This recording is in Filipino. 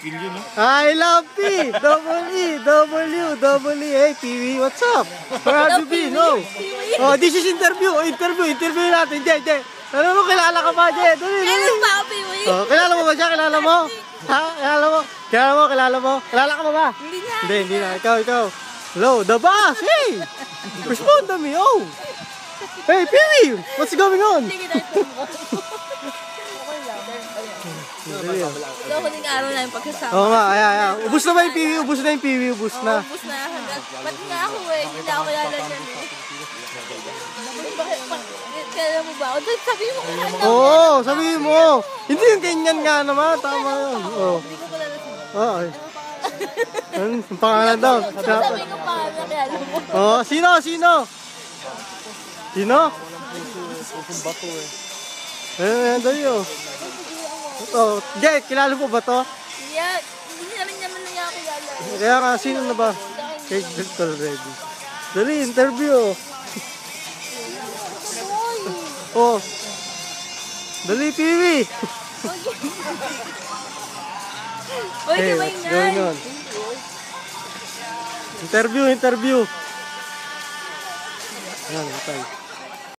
skill yun, no? I love P! W. Hey, Pee-wee, what's up? Where have you been? No. Oh, this is interview. Interview natin. Hindi. Ano mo, kilala ka ba, Jay? Kailan pa ako, Pee-wee? Oh, kilala mo ba siya? Kilala mo? Ha? Kilala mo? Kilala ka mo ba? Hindi na. Hindi na. Ikaw. Hello, the boss! Hey! Respond to me, oh! Hey, Pee-wee! What's going on? Sige na ito mo. Okay lang. Ito huling araw na yung pagkasama. Oo nga, ay. Ubus na ba yung Pee-wee? Ubus na. Ubus na. Ba't nga ako eh? Hindi na ako kilala niyan eh. Kaya mo ba? Sabihin mo kaya na. Oo, sabihin mo. Hindi yung ganyan nga naman. Tama yun. Oo. Hindi ko kilala siya. Oo. Ang pangalan daw. Sabihin ko pangalan kaya alam mo. Oo, sino? Pusong bato eh. Ayan tayo. Oh, Jay, kilala mo ba to? Yeah, hindi na rin naman niya ako kilala. Kaya nga, sino na ba? Kay Victor Ready. Dali, interview. Oh. Dali, Pee-wee. Uy, Hey, kamay what's nga. going on? Interview. Ayan, matay.